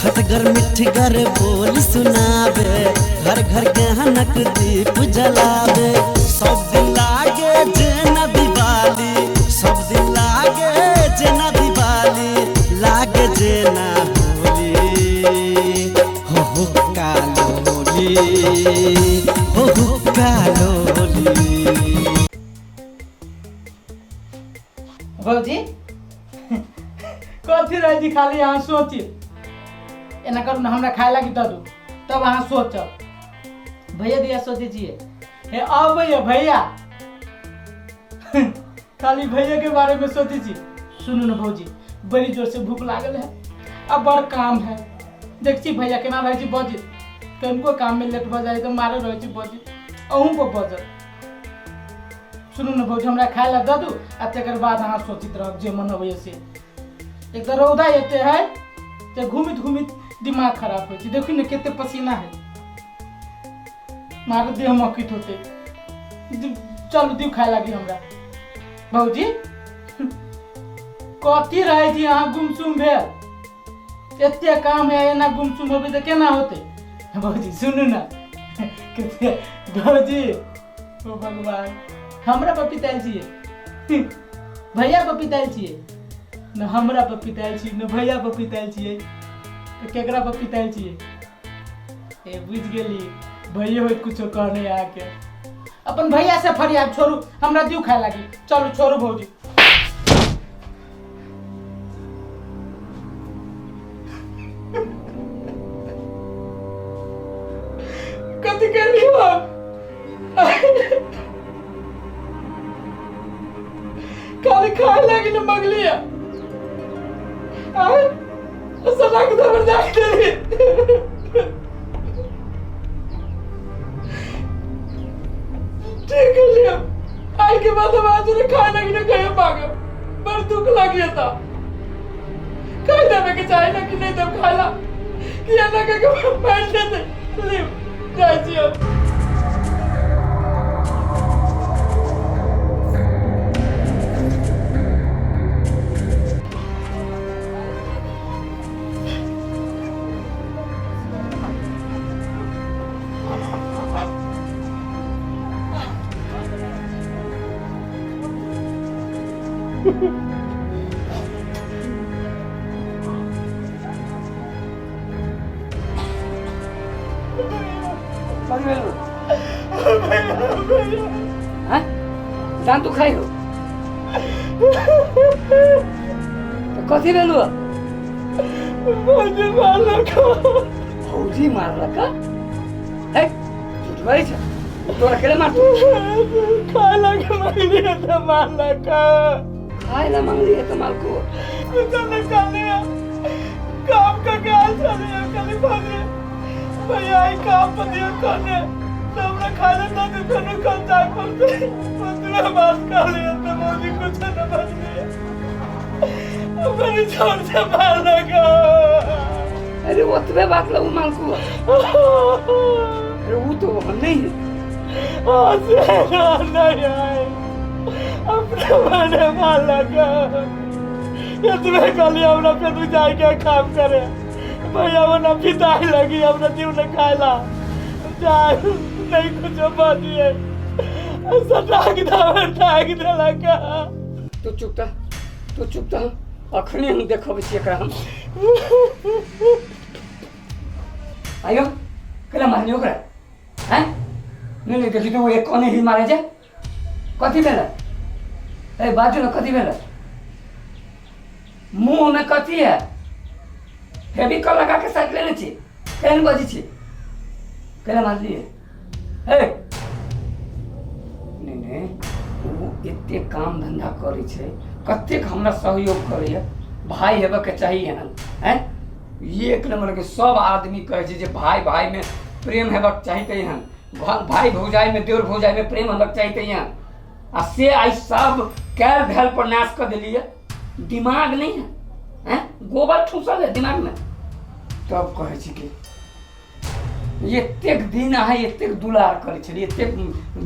खटगर मिठगर बोल सुनावे, घर घर गहनक दीप जलावे। सब दिन लागे जेना दिवाली, सब दिन लागे जेना दिवाली, लागे जेना होली। हो कालोली, हो कालोली। भौजी कथी रही खाली अहाँ सोची एना करू ना हमरा खाए लागी दू तब अहाँ सोचब। भैया दिया सोचे छिए हे अब भैया खाली भैया के बारे में सोचे छी। सुनू ना भौजी बड़ी जोर से भूख लागल है, अब बड़ काम है। देख छी भैया केना रहे छी बजी, कनको काम में लेट भ जाए तो मारे रहे छी बजी अहूँ को बजत। सुनू ना भौजी हमरा खाए ला दू आ तकर बाद अहाँ सोचित रहब जे मन होइए से। एक तो रौदा एते है जे घूमित घूमित दिमाग खराब हो। देखी ना केते पसीना है, मारे देह मकित होते। चलू दियो खाए लागी हमरा। भौजी कथी रहे छी अहाँ गुमसुम भेल, एते काम है एना गुमसुम होबे तो केना होते। भौजी सुनू ना भौजी ओ भगवान हमरा पर पिताइल छिए, भैया पर पिताइल छिए न, हमरा पर पिताइल छिए न भैया पर पिताइल छिए तो केकरा पर पिताइल छिए। ए बुझ गेली भैया होत कुछो कहने आके अपन भैया से फरियाद छोड़ू, हमरा दियो खाए लागी। चलू छोड़ू भौजी। कथी कर लियो खाली खाए लागी न मगलिया आए सलाह के दबर जाके दे। ठीक है लिया आई के बाद हम आज ने खाए लागी न कहे मांगे, बड़ दुख लगी था। खाए देवे के चाहे ना कि नहीं तब खाला कि ना के बैठ लेते लियो जाए जियो। जान तू खाई हो तो कथी भेलु भौजी मारलका। भौजी मारलका? है झूठ बाई छ तोरा केले मार खाए लागे मांगली है तो मारलका। खाए ला मांगली है तो मालको तने काले काम का क्या चले काले भागे भैया आई काम पर दिया करने तो हमरा खाने ना दे तने कल जाए पड़ते दूसरा बात कर लिया तो भौजी कुछ न बच गया अपनी छोड़ से मार लगा। अरे वो तुम्हें बात लगू मालको अरे वो तो हम नहीं है नहीं आए अपने माने मार लगा। ये तुम्हें कल हमरा पे तू जाए क्या काम करे भैया वो ना पिताई लगी हमरा जीव ने खाएला जाए नहीं कुछ बाती है ऐसा टाक दे लगा। तू चुपता अखनी हम देखब छी एकरा हम आयो केला मारनी ओकरा हैं नहीं देखी तो वो एक कोने ही मारे जे कथी भेला ए बाजू न कथी भेला मुंह में कथी है फेविकॉल लगा के साइड लेने छी केहन बजी छी केला मारली है ए नहीं वो एते काम धंधा करै छै कतेक हमरा सहयोग करैया भाई हेबे के चाहिए हन हैं एक नंबर के सब आदमी कहे छै जे भाई भाई में प्रेम हेबक चाहिए कहीं हन भाई भौजाई में देवर भौजाई में प्रेम हेबक चाहिए कहीं हन आ से आई सब कैर भेल पर नाश कर दिलिए दिमाग नहीं है हैं गोबर ठूसल है दिमाग में तब कहे छी कि एतेक दिन है एतेक दुलार करे छलिए एतेक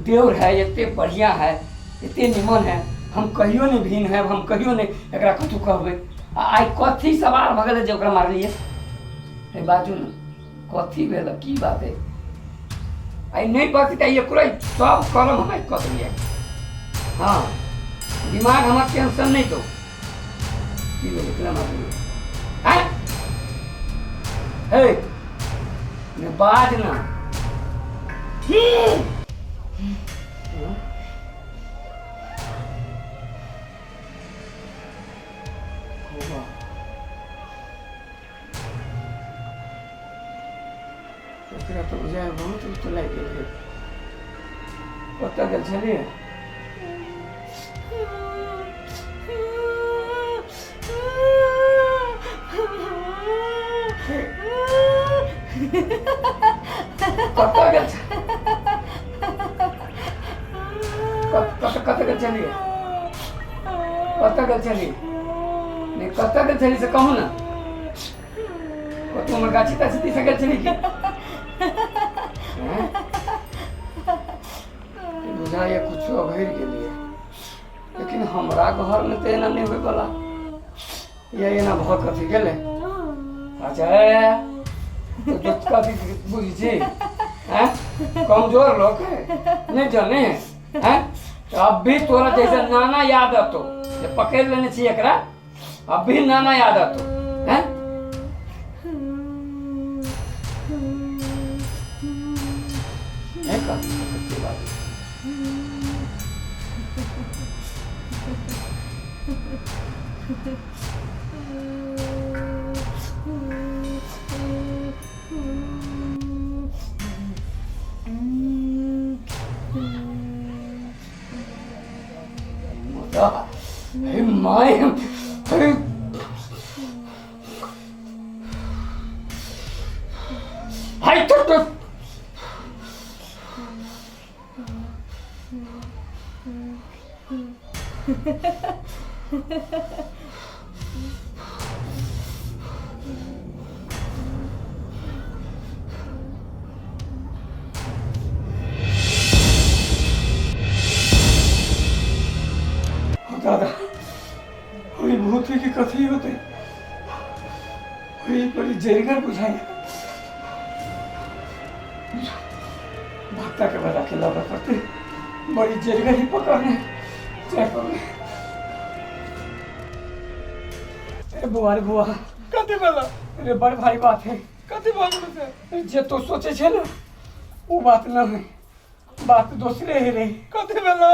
देवर है एतेक बढ़िया है एते निमन है हम कहियो नहीं भिन है हम कहियो नहीं एकरा कथू कहबे आई कथी सवार भ गेलै जे ओकरा मारलिए ए बाजू न कथी भेल की बात है आई नहीं बात का ये पूरा सब कलम हमें कह दिया हाँ दिमाग हमारा टेंशन नहीं तो की भेल इतना मार हैं हे ने बाज ना एकरा तो बुझाए बहुत तो लाग गेल कतऽ गेल छलियै कतऽ गेल कतऽ गेल छलियै कतऽ गेल छलियै नहीं कतऽ गेल छलियै से कहू ना कतऽ हमर गाछी ताछी दिस गेल छलियै की बुझाइए कुछ अघैर गेलिए लेकिन हमरा घर में तो एना नहीं होय वाला ये एना भऽ कथी गेले अच्छा तो कथी बुझी छी हैं कमजोर लोग है नहीं जाने हैं तो अब भी तोरा जैसे नाना याद आतो जे पकड़ लेने छी एकरा अब भी नाना याद आतो हैं कथी बात Hey, my. Hey. Hey, tut. दादा वही भूत की कथी होते वही बड़ी जरिगर बुझाई भक्ता के बता के लाना पड़ते बड़ी जरिगर ही पकड़ने क्या करने अरे बुआ कथी बोला अरे बड़ भारी बात है कथी बोल जे तो सोचे छे ना वो बात ना है बात दूसरे ही रही कथी बोला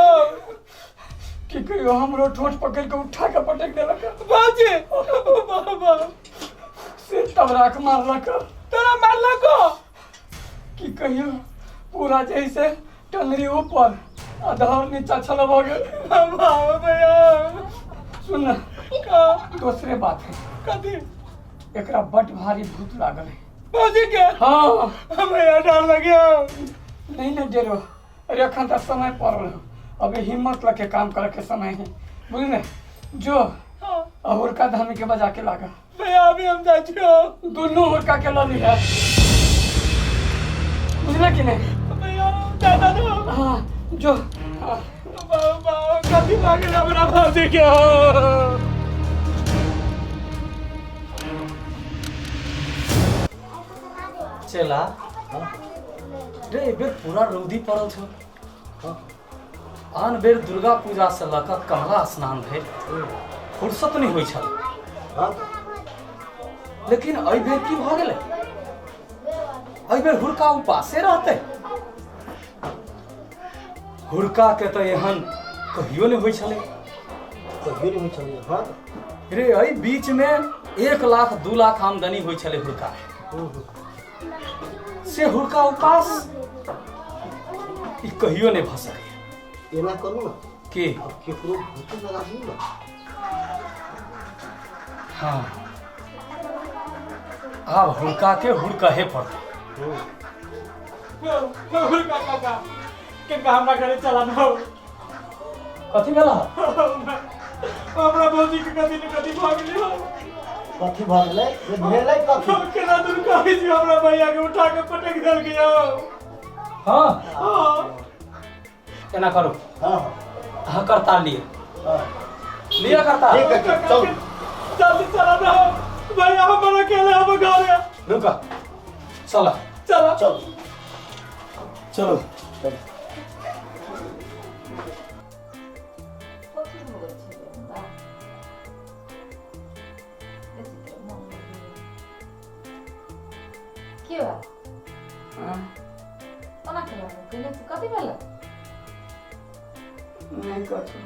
कि कहियो हमरो ठोठ पकड़ के उठा के पटक देलक बाजे बाबा से तबराक मारलक तोरा मारलक कि कहियो पूरा जैसे टंगरी ऊपर आधार नीचा छल भ गेल बाबा भैया सुन का दूसरे बात है कथी एकरा बड़ भारी भूत लागल है बाजे के हां भैया डर लग गया नहीं डरो अरे अखन तक समय पड़ल है अभी हिम्मत लगे काम करे के समय है बुझले जो हुरका धामी के बजा के लागा भैया अभी हम जा छियो दोनों हुरका के ला लिया बुझले कि नहीं भैया दादा दो हां जो बाबा कभी लागे हमरा भाजी के चला रे बेर पूरा रौदी पड़ल छ आन बेर दुर्गा पूजा से लऽ कऽ कमला स्नान भेल फुर्सत नहीं होइ छल लेकिन एहि बेर की भऽ गेलै एहि बेर हुरका उपासे रहतै हुरका के तऽ एहन कहियो नहीं होइ छलै हाँ रे एहि बीच में 1 लाख 2 लाख आमदनी होइ छलै हुरका से हुरका उपास ई कहियो नहीं भऽ सकैए एना करू ना के अब केकरो भूत लगा दी ना हाँ अब हुरका के हुरकहे पड़तै हुरका काका किनका हमरा घरे चला ना कथी भेला हमरा भौजी के कथी ने कथी भऽ गेलै हो कथी भऽ गेलै जे भेलै कथी केना दूर कहै छी हमरा भैया के उठा के पटक देल गयो हाँ हां एना करू हां हाँ करताल लिए हां लिया करताल ठीक है चल जल्दी चला ना भैया हमरा अकेले हम घर रुका चला चलो चल चलो के हो हाँ, तना के लागो कने कति बेला नहीं कथो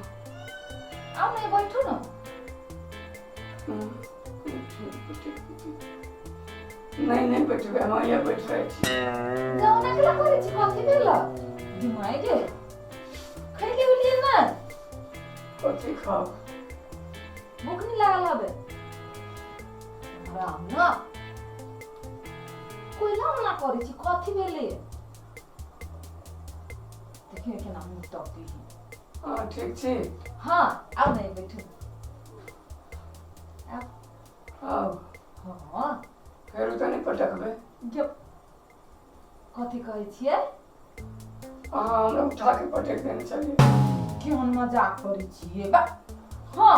आउ नै बैठो न नहीं बैठबे हम यहाँ बैठ रहे छी जाउ ना के लागो रे कति बेला दिमाइ के खै के उठिए न कथी खाओ भूख नहीं लागल हबे राम न कोई लाम ना करे छी कथि बेले देखिए के नाम टॉपी हाँ ठीक छी हां आउ नै बैठो आओ हां फेर तो नहीं पटकबे जो कथि कहै छियै हाँ हमरा उठा के पटक देने चलिए केहन मजाक करै छियै बा हां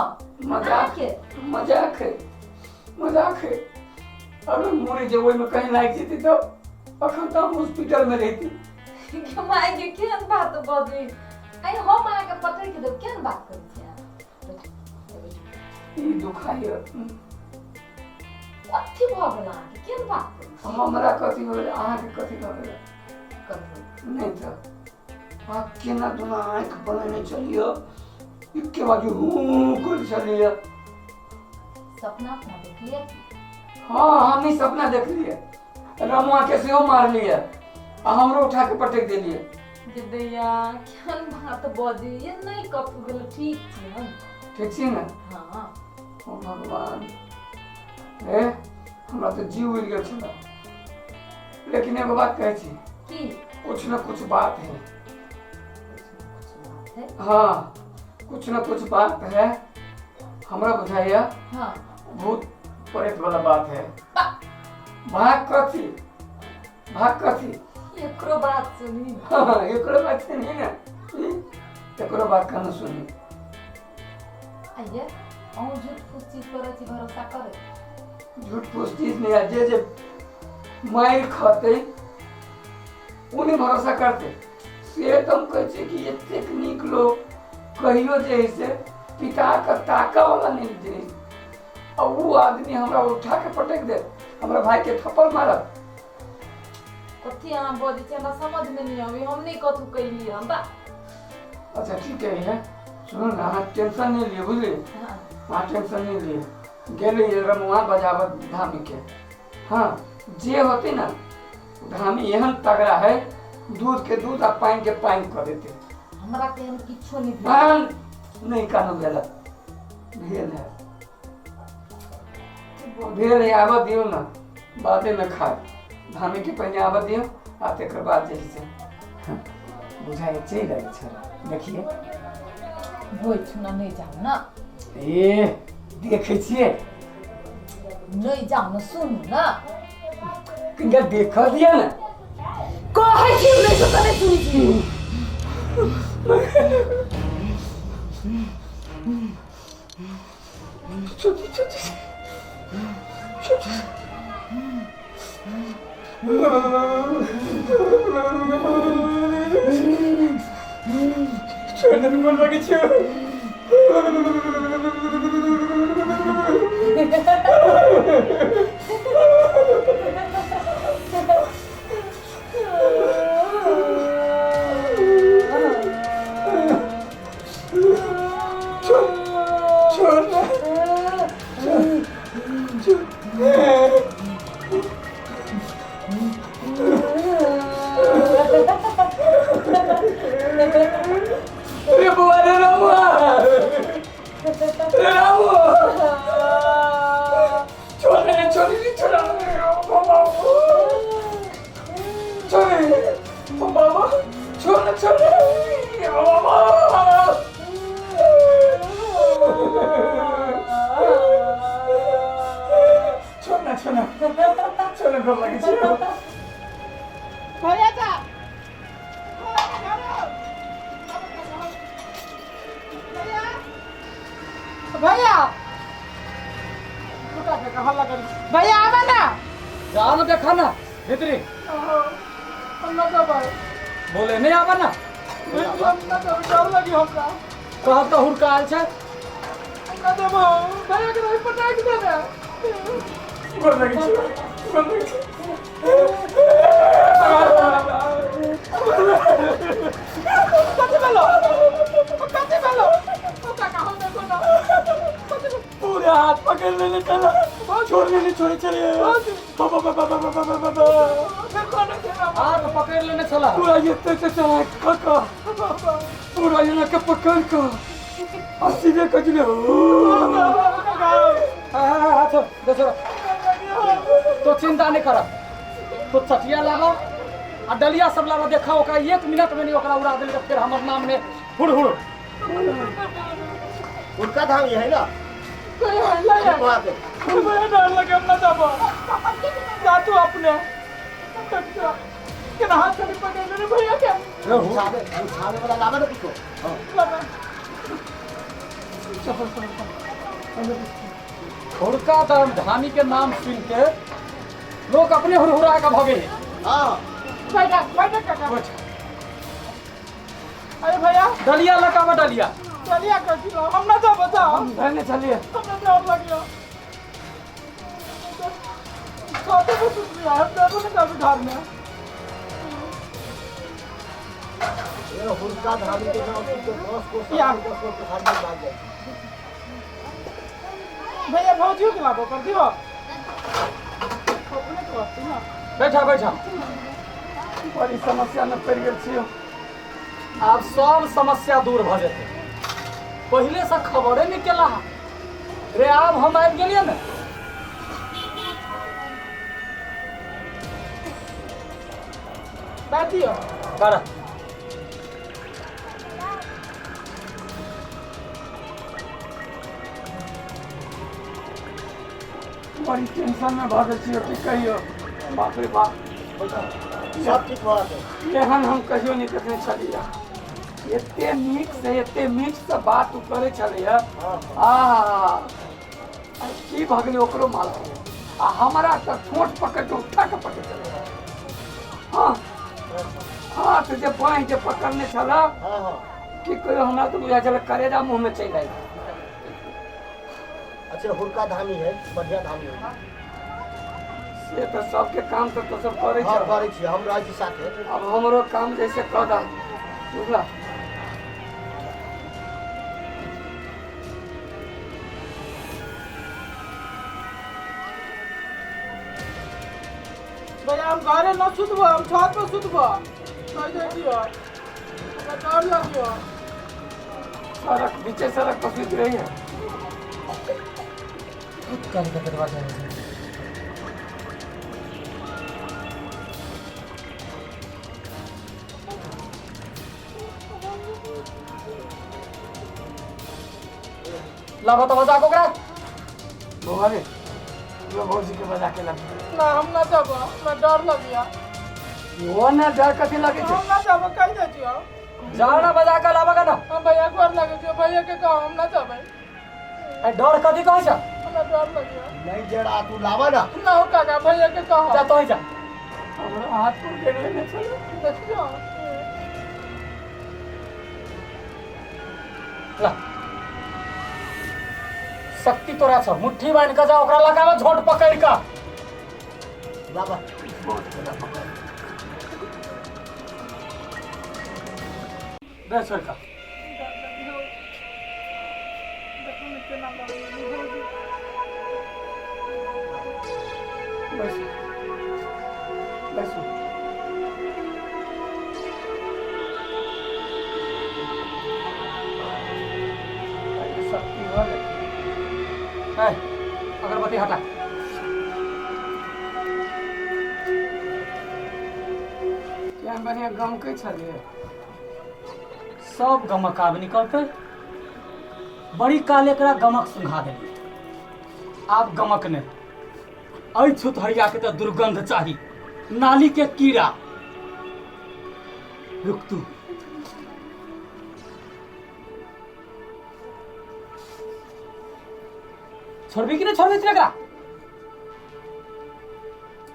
मजाक के मजाक है अरे मोरे जब में कहीं लाग जेती तो अखन तो हम हॉस्पिटल में रहती के माय के केहन बात बदली आई हम माय के पटक के दो केहन बात करै छियै ई दुखाई कथि भ गेल अहाँके केहन बात करै छियै हमरा कथी हो गेल अहाँ के कथी हो गेल कथि नहीं था आप केना दुना आंख बनेने चलियो इक्के बाजू हूं कर चलिए सपना अपना देखलिए हाँ हम ही सपना देख लिए रमुआ के सेहो मार लिए आ हमरो उठा के पटक देलिए जे दैया केहन बात बजे ये नहीं कथु गेल ठीक छी हम ठीक छी ना हां ओ भगवान ए हमरा तो जीव उड़ गेल छला लेकिन एगो बात कहै छी की कुछ न कुछ बात है कुछ बात है हाँ कुछ न कुछ बात है हमरा बुझाइया हां भूत प्रेत वाला बात है भाग कथी एकरो बात सुनी हाँ एकरो बात से नहीं ना एकरो बात कहना सुनी आइए और झूठ फूस चीज पर छी भरोसा करे झूठ फूस चीज नहीं है जे मार खाते उन्हें भरोसा करते से तुम कहते कि ये टेक्निक लोग कहियो जैसे पिता का ताका वाला नहीं दे और वो आदमी हमरा उठा के पटक दे हमरा भाई के थप्पड़ मारत कथि अहाँ बजे छी हमरा समझ में नहीं आवे हम नहीं कथु कैली हम बा अच्छा ठीक है सुनो ना हाँ टेंशन नहीं लिए बुझली हां हाँ टेंशन नहीं लिए गेले रमुआ बजावत धामी के हाँ जे होती ना धामी एहन तगड़ा है दूध के दूध आ पानी के पानी कर देते हमरा के हम किछो नहीं हाँ नहीं कानू भेल है आबा दियो ना बादे में खा धामी के पहले आबा दियो आ तेकर बाद जैसे बुझाए चल जाए छला देखिए होय छुना नहीं जाऊ ना ए देखे छिए नहीं जाऊ ना सुन ना कनिका देख दिया ना कहै छी नहीं तो तने सुनी छी छोड़ने को लगे छो अरे बुआ रे रामुआ छोड़ बाबा छोड़ छोड़ घर लगे छियो भैया जा भैया भैया आवा ना जा ना देखा ना भीतरी हम ना जाबे बोले नहीं आवा ना हम ना जाबे डर लगी हमरा कहा तो हुड़काल छे हम ना जाबे भैया के नहीं पटाक दे ना गोर लगी छे गोर लगी कते बेलो पता कहां देखो ना पूरे हाथ पकड़ लेने चला छोड़ने नहीं छोड़े चले हाथ पकड़ लेने चला पूरा ये तैसे चला काका पूरा ये लड़का पकड़ का और सीधे कजले हाथ दूसरा तो चिंता नहीं करा तो चटिया लगाओ आ डलिया सब लावा देखा ओकरा 1 मिनट में नहीं ओकरा उड़ा देल फिर हमर नाम ने हुड़ हुड़ उनका धाम ये है ना कोई हल्ला है वहाँ पे भैया डर लगे हम ना जाबे जा तू अपने के हाथ से पकड़ ले भैया के उठाने वाला लावा ना किसको हाँ हुड़का दाम धामी के नाम सुन के लोग अपने हुड़हुड़ा का भगे हाँ बैठा काका अरे भैया डलिया लगावा डलिया चलिए कर हम ना जाबे जा हम धरने चलिए हमने डर लग गया खाते में कुछ नहीं आया डर नहीं कभी घर में ये उनका धाम के नाम से 10 को 10 को घर में भाग गए भैया भौजियों के लाभो कर दियो अपने को आती ना बैठा बैठा बड़ी समस्या में पड़ गए छियो आब सब समस्या दूर भ जेते पहले से खबरे निकला रे आब हम आबि गेलिए ने बैठियो कर बड़ी टेंशन में भ गेल छियो की कहियो बाप रे बाप सब ठीक हुआ है एहन हम कहियो नहीं देखने छलिए एते नीक से बात उ करे छलिए की भ गेलै ओकरो माल आ हमारा तो ठोट पकड़ के उठा के पकड़ चले हाँ हाथ जे बाँह जे पकड़ने छला हाँ हाँ की कहियो हमरा तो बुझा चल करेजा मुंह में चल आई अच्छा हुड़का धामी है बढ़िया धामी है से तो सबके काम तो सब करे हाँ छ करे छी हम राजी साथे अब हमरो काम जैसे कर दा बुझला भैया हम घरे न सुतबो हम छत पे सुतबो कह दे दियो डर लगियो सड़क बीचे सड़क पर सुत रही है कल का दरवाजा है लाभा तो बजा को करा बोले वो भौजी के बजा के लगे ना हम ना जाबो ना डर लगिया वो ना डर कथी लगे हम ना जाबो कह दे दियो जाना बजा के लावा का ना हम भैया घर लगे छे भैया के कहो हम ना जाबे ए डर कथी कहै छ हमरा डर लगिया नहीं जड़ा तू लावा ना ना हो काका भैया के कहो जा तो ही जा हमरा हाथ टूट गेले ने चलो देखियो ला शक्ति तोरा छ मुट्ठी बांध के जा ओकरा लगावा झोट पकड़ का लावा दे छोड़ का बस बस शक्ति हो गई है अगरबत्ती हटा क्या बढ़िया गम के छलिए सब गमक आब निकलते बड़ी काल एकरा गमक सुंघा देली आब गमक ने ऐ छुतहरिया के तो दुर्गंध चाही नाली के कीड़ा रुक तू छोड़बी कि नहीं छोड़बी एकरा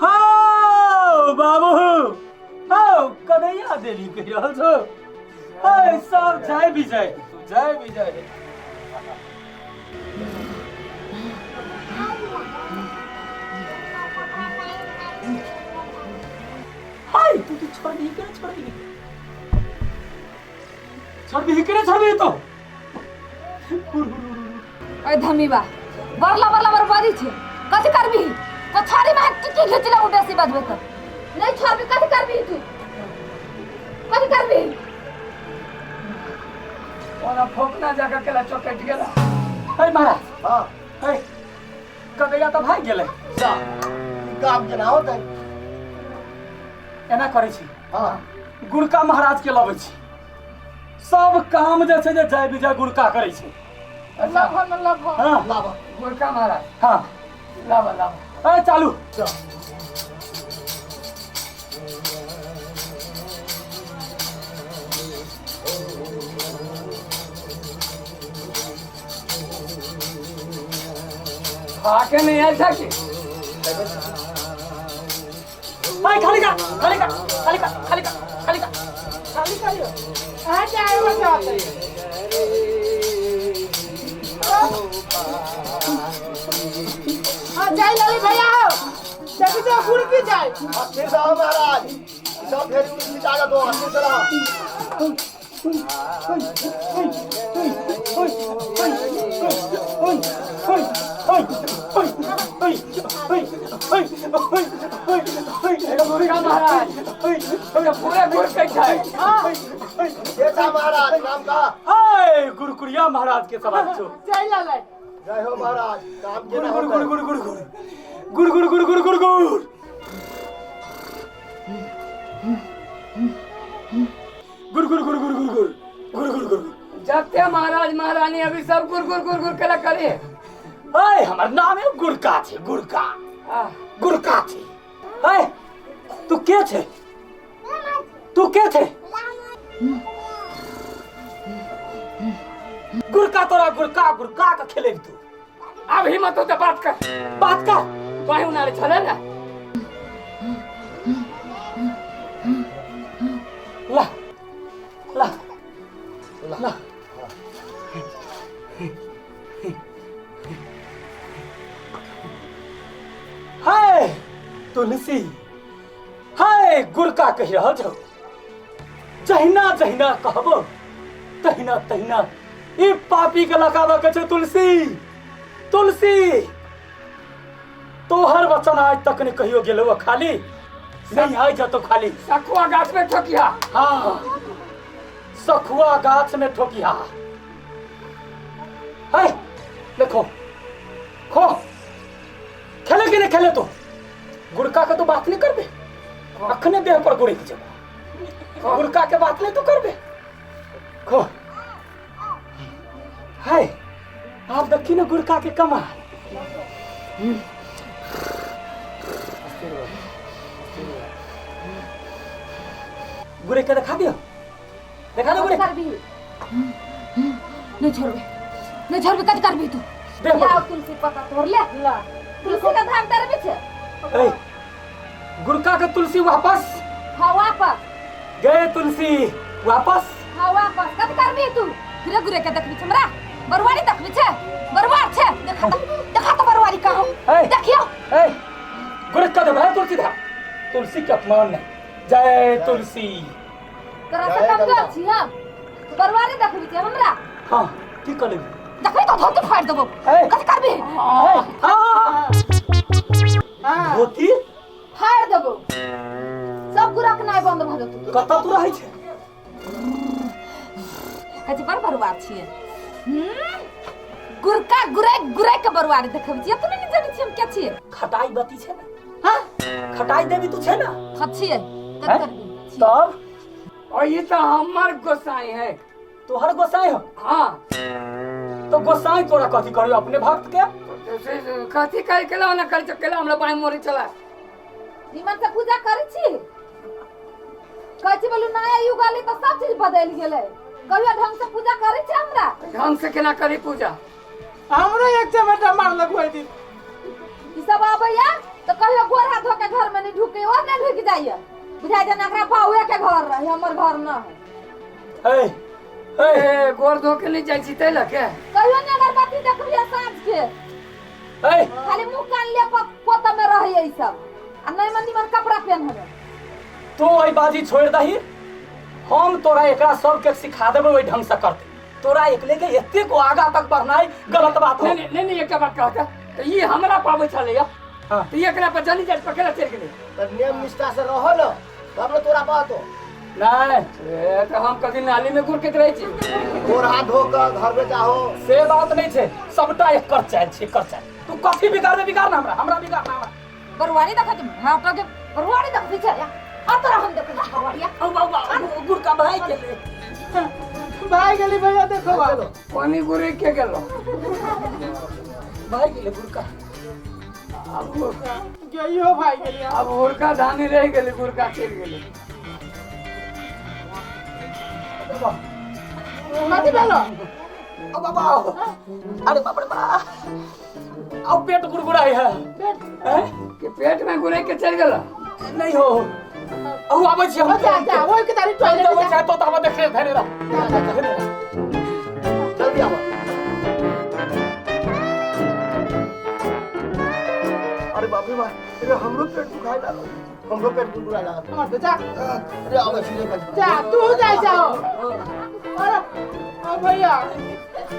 हाँ बाबू हाँ कन्हैया देवी कह रहल छो सब जय विजय जय विजय हाय तू तो छोड़ दी करे छोड़ दी तो ओए धमीबा बरला बरला बरबादी छे कथि करबी पछाड़ी में टिकी घिचले उ बेसी बजबे त नहीं छोड़बी कथि करबी तू कथि करबी ओना फोकना जगह केला चौकट गेला हाय महाराज हाँ हाय कन्हैया तो भाग गेले जा काम केना होतै एना करै छी हाँ गुड़का महाराज के लबै छी सब काम जे छै जे जय विजय गुड़का करै छै लभ न लभ हाँ लावा गुरका महाराज हाँ लावा लावा ए चालू जा आके नहीं ऐसा कि हाय खाली का खाली का खाली का खाली का खाली का खाली करियो आ जाए हो जाते हां जाए लाली भैया हो देखी तो गुड़ की जाए फिर जाओ महाराज सब फिर मिटा दो फिर चला गुरका महाराज तो पूरा गुड़ कैसा है ये था महाराज काम का हाय गुरकुरिया महाराज के सवाल छो जाए लाले जय हो महाराज काम गुड़ केना गुड़ होतै गुड़ गुड़ गुड़ गुड़ गुड़ गुड़ गुड़ गुड़ गुड़ गुड़ गुड़ गुड़ गुड़ गुड़ गुड़ गुड़ गुड़ गुड़ जते महाराज महारानी अभी सब गुड़ गुड़ गुड़ गुड़ केला करे हाय हमर नाम है गुड़का छे गुड़का गुड़का छे हाय तू के छे गुड़का तोरा गुड़का गुड़का का खेलेबी तू अब हिम्मत हो तो बात कर कहीं उनारे चले ना ला ला ला हाय तुलसी हाय गुड़का कह रहल छौ जहिना जहिना कहबो तहिना तहिना ई पापी के लगाबे के छै तुलसी तुलसी तोहर वचन आज तक ने कहियो गेलो खाली नहीं आई जतो खाली सखुआ गाछ में ठोकिया हाँ सखुआ गाछ में ठोकिया है देखो खो खेले कि नहीं खेले तो गुड़का का तो बात नहीं करबे अखने देह पर गुड़े की जगह गुड़का के बात नहीं तो करबे खो है आप देखी ना गुड़का के कमा गुड़े के दिखा दियो देखा दो गुड़े करबी नहीं छोड़बे कथि करबी तू देखो। या तुलसी पत्ता तोड़ ले तुलसी का धान तेरे पीछे ए, गुड़का के तुलसी वापस हाँ वापस गए तुलसी वापस हाँ वापस कथि करबी तू फिर गुरे के देखबी हमरा बरवारी देखबी छे बरवार छे देखा तो बरवारी कहाँ ए। देखियो ए, गुड़े का दबा तुलसी था तुलसी के अपमान नहीं जय तुलसी तोरा से कमजोर छी हम बरवारी देखबी छे हमरा हाँ ठीक कर ले देखबी तो धोती फाड़ देबो ए। कथि करबी धोती फाड़ देबो सब गुरा के नाय बंद भ जेतौ कतऽ तू रहै छै कथि पर बरवार छियै गुरका गुरे के बरवारी देखबी छियै तू नहीं जानि छी हम के छियै खटाई बती छै ना हाँ खटाई देवी तू छै ना छियै कथि हैं? करबी तब और ये तो हमार गोसाई है तोहर गोसाई हो हाँ तो गोसाई तोरा कथी करियो अपने भक्त के कथी कर केला ना कर केला हमरा पाए मोरी चला निमन से पूजा करै छी कहै छी बोलू नया युग आली तो सब चीज बदल गेलै कहियो ढंग से पूजा करै छै हमरा ढंग से केना करी पूजा? हमरो एक चमेटा मारलक ओइ दिन। ई सब आबैया तो कहियो गोर हाथ धो के घर में नहीं ढुके और नहीं ढुक जाइए बुझाइ जन एकरा पाहुए के घर रहे हमर घर न है। ए गोर धो के नहीं जाइ छी तै लके कहियो ने अगरबत्ती देखबिया साँझ के खाली मुंह कान ले पोता में रहे ई सब आ नहीं मन निमन कपड़ा पहनबे। तो ओइ बाजी छोड़ दही, हम तोरा एकरा सब के सिखा देबे ओइ ढंग से करते। तोरा एकले के एते को आगा तक बढ़नाई गलत बात हो। नहीं एक बात कहता तो ये हमरा पावे छले हां तो ये एकरा पर जनी जात पकड़ा चल गेले तो नियम निष्ठा से रहो न तब न तोरा बात हो। नहीं ए तो हम कभी नाली में गुड़ के रहे छी गोर हाथ धो के घर में जाहो से बात नहीं छे, सबटा एक कर चाल छे कर चाल। तू कथि बिगाड़ ना हमरा बिगाड़ ना हमरा। बरुवारी देखा तुम हां तो के बरुवारी देख पीछे या आ तोरा हम देख बरुवारिया औ बाबा गुड़ का भाई गेले भाई गेली भैया देखो बा पानी गुरे के गेलो भाई गेले गुड़ का। अब गइयो भाई गेली। अब हुरका धानी रह गेले गुरका चल गेले। कथि भेलो? ओ बाबा अरे बाप रे बा अब पेट गुड़गुड़ाई है हैं के पेट में गुरे के चल गेला नहीं हो अब आबै छी हम जा ओइ के तारी टॉयलेट जब चाहे तो तब देखे धरे रह जल्दी आओ। अरे बाप रे बाप अरे हमरो पेट दुखाई लागल हमरो पेट दुखाई लागल। हमर तो जा अरे आओ सीधे जा तू जाओ। अरे ओ भैया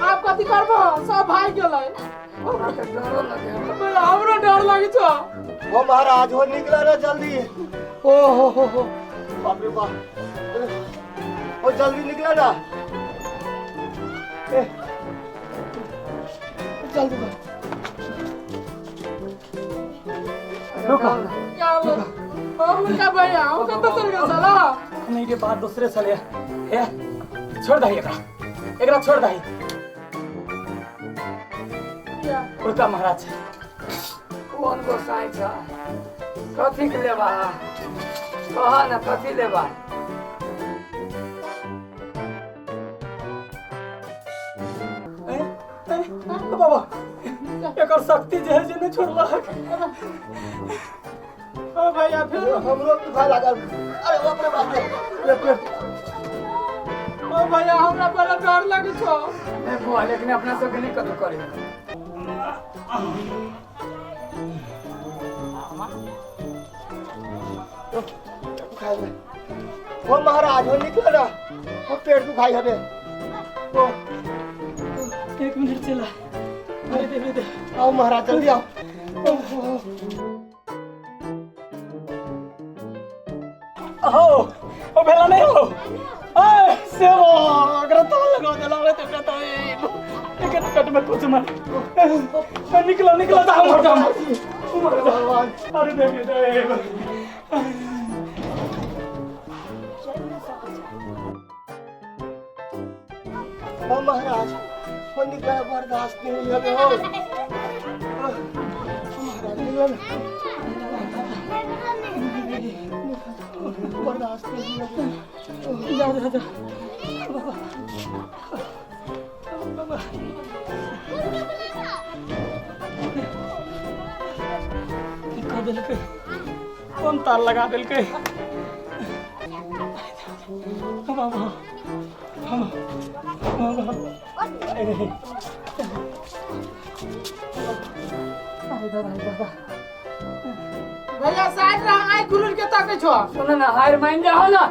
आप कथि करबो सब भाई गेलै। हमरा के डरो लगे भैया हमरो डर लागे छ। वो महाराज हो निकला ना जल्दी। ओ हो बाप रे बाप ओ जल्दी निकला ना ए जल्दी कर रुको क्या हो हम का भैया हम तो चल गया साला। नहीं के बाद दूसरे चले ए छोड़ दही एकरा छोड़ दही उल्टा महाराज कौन गोसाई छ कथि के लेबा कहा ना कथि लेबा बाबा एकर शक्ति जे है जे नहीं छोड़ला ओ भैया फिर हमरो दुखाई लागल। अरे बाप रे बाप ओ भैया हमरा बड़ा डर लागे छ। नहीं बुआ लेकिन अपना सब के नहीं कदर करे वो महाराज हो निकला ना वो पेट दुखाई हवे ओ एक मिनट चला अरे दे आओ महाराज जल्दी आओ। हो ओ भेला नहीं हो ए सेवा अगर तो लगा देला रे तो कहता है एक कट में कुछ मत निकलो तो हम हटाम भगवान अरे देव ओ महाराज वो निकला बर्दाश्त नहीं हवे हो महाराज निकला बर्दाश्त नहीं हवे जा बाबा दिलके कौन तार लगा दिलके बाबा भैया साइड रह आई गुरुर के ताके छो। सुन ना हार मान जा हो ना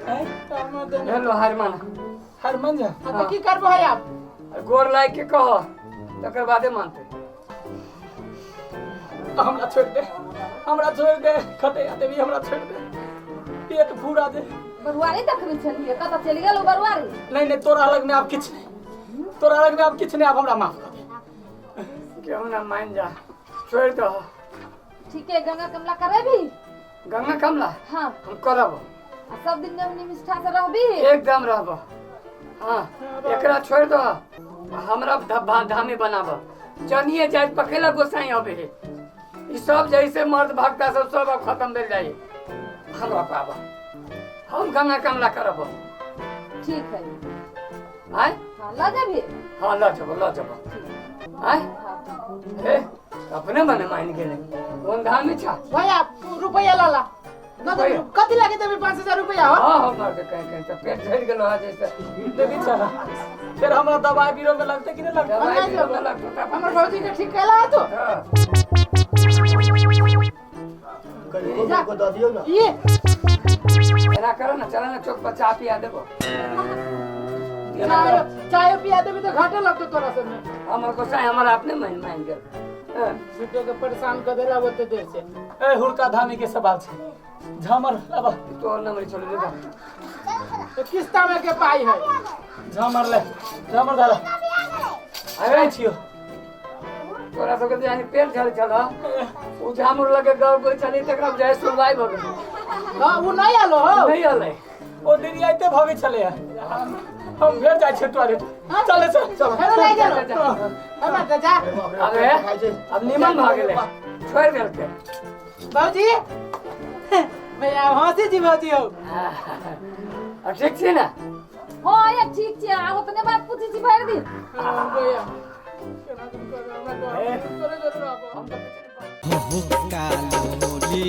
तो हेलो हार माना हर मन जा की करबो है आप गोर लाग के कहो तकर बादे मानते हमरा छोड़ दे खटे आते भी हमरा छोड़ दे पेट पूरा दे बरुवारी देखबे छलिए कत चल गेल बरुवारी नहीं तोरा लग में आप किछ नहीं आप हमरा माफ कर दे क्यों ना मान जा छोड़ दो ठीक है गंगा कमला करे भी गंगा कमला हां हम करब आ सब दिन में निष्ठा से रहबी एकदम रहब हाँ एकरा छोड़ दो हमरा धामी बनाब जनिए जाए पकेला गोसाई अबे ई सब जैसे मर्द भक्ता सब अब खत्म भेल जाए हमरा पाबा हम गंगा कमला करब ठीक है आय हाँ ला जाबी हाँ ला जब आय ए अपने मने मान गेले कोन धाम में छा भैया रुपया लाला न तो रुपया? कथी लागे देबे 5000 रुपया हो हां मार के कहीं तो पेट झड़ गेलो आज जैसे देखी चला फिर हमरा दवाई बीरो में लगते कि नहीं लगते दवाई भी हमरा लगता हमर भौजी के ठीक कैला है तो गरीबों को दे दियो ना ये एना करो ना चलो ना चौक पर चाय पिया देबो चाय पिया देबे तो घाटे लगतो तोरा से में हमर को चाय हमरा अपने मान गेल झूठो के परेशान कर देला ओते देर से ए हुड़का धामी के सवाल छे झमर अब तो नंबर चलो ले तो किस्ता में के पाई है झमर ले झमर दादा अरे छियो तोरा सबके तो यानी पेट झड़ चला उ झामुर लगे गाँव कोई चली तकरा जाय सुनवाई भ गेल हां वो नहीं आलो हो नहीं आले ओ दिन आइते भगे चले हम भेज जाय छे टॉयलेट चले चल हेलो ले जा हम जा अबे अब निमन भ गेले छोड़ देल के भौजी भैया हंसी जी भौजी हो ठीक छी ना हो ये ठीक छे आब तने बात पूछी छी भर दिन भैया केना तुम कर हमरा तोरे जरूर आबो कालोली